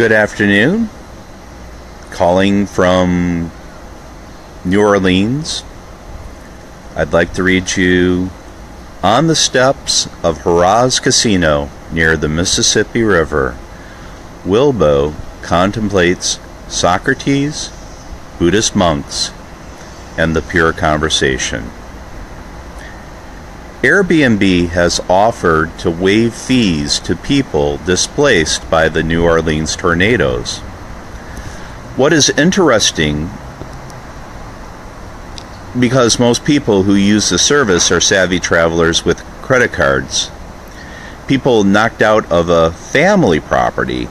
Good afternoon. Calling from New Orleans. I'd like to read you On the Steps of Harrah's Casino near the Mississippi River. Wilbo contemplates Socrates, Buddhist monks, and the pure conversation. Airbnb has offered to waive fees to people displaced by the New Orleans tornadoes. What is interesting, because most people who use the service are savvy travelers with credit cards, people knocked out of a family property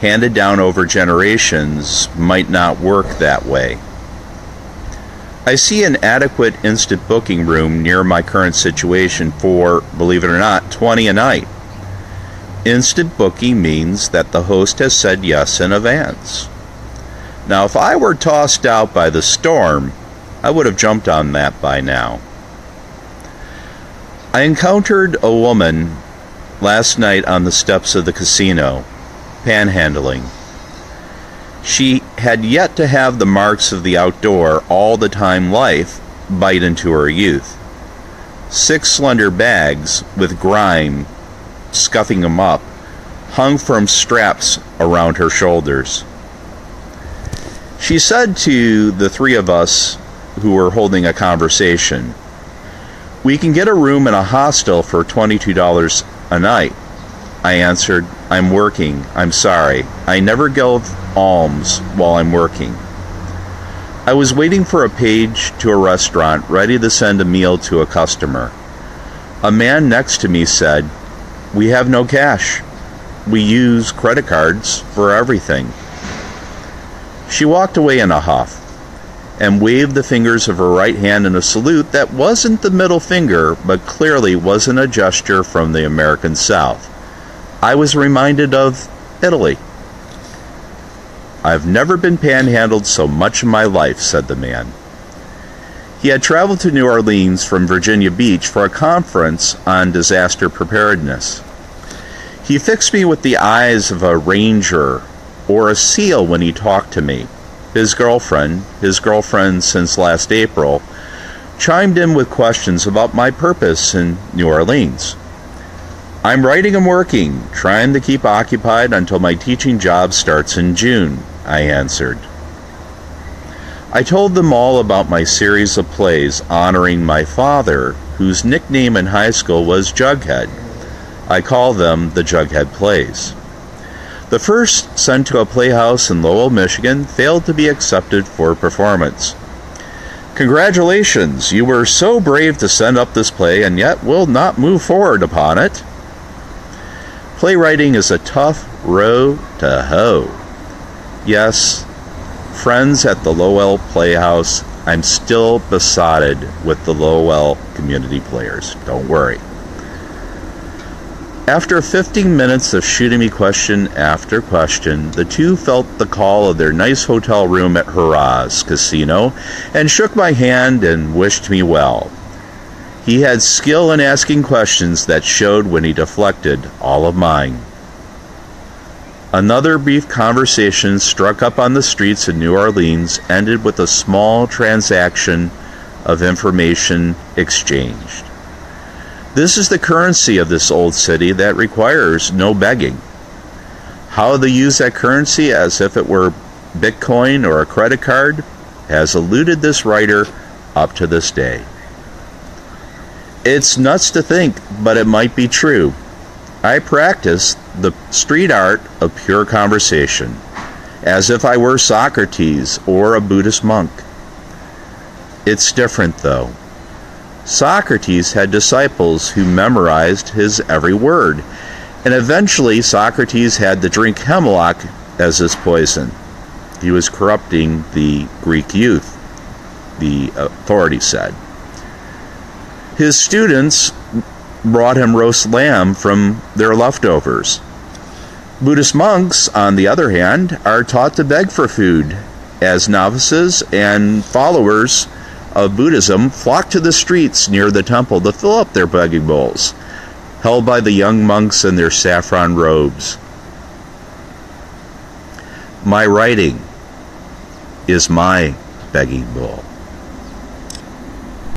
handed down over generations might not work that way. I see an adequate instant booking room near my current situation for, believe it or not, $20 a night. Instant booking means that the host has said yes in advance. Now, if I were tossed out by the storm, I would have jumped on that by now. I encountered a woman last night on the steps of the casino, panhandling. She had yet to have the marks of the outdoor, all-the-time life bite into her youth. 6 slender bags with grime scuffing them up hung from straps around her shoulders. She said to the 3 of us who were holding a conversation, "We can get a room in a hostel for $22 a night." I answered, "I'm working. I'm sorry. I never give alms while I'm working." I was waiting for a page to a restaurant, ready to send a meal to a customer. A man next to me said, "We have no cash. We use credit cards for everything." She walked away in a huff and waved the fingers of her right hand in a salute that wasn't the middle finger, but clearly wasn't a gesture from the American South. I was reminded of Italy. "I've never been panhandled so much in my life," said the man. He had traveled to New Orleans from Virginia Beach for a conference on disaster preparedness. He fixed me with the eyes of a ranger or a SEAL when he talked to me. His girlfriend since last April, chimed in with questions about my purpose in New Orleans. "I'm writing and working, trying to keep occupied until my teaching job starts in June," I answered. I told them all about my series of plays honoring my father, whose nickname in high school was Jughead. I call them the Jughead Plays. The first, sent to a playhouse in Lowell, Michigan, failed to be accepted for performance. "Congratulations, you were so brave to send up this play and yet will not move forward upon it." Playwriting is a tough row to hoe. Yes, friends at the Lowell Playhouse, I'm still besotted with the Lowell community players. Don't worry. After 15 minutes of shooting me question after question, the 2 felt the call of their nice hotel room at Harrah's Casino and shook my hand and wished me well. He had skill in asking questions that showed when he deflected all of mine. Another brief conversation struck up on the streets of New Orleans ended with a small transaction of information exchanged. This is the currency of this old city that requires no begging. How they use that currency as if it were Bitcoin or a credit card has eluded this writer up to this day. It's nuts to think, but it might be true. I practice the street art of pure conversation, as if I were Socrates or a Buddhist monk. It's different, though. Socrates had disciples who memorized his every word, and eventually Socrates had to drink hemlock as his poison. He was corrupting the Greek youth, the authorities said. His students brought him roast lamb from their leftovers. Buddhist monks, on the other hand, are taught to beg for food, as novices and followers of Buddhism flock to the streets near the temple to fill up their begging bowls, held by the young monks in their saffron robes. My writing is my begging bowl.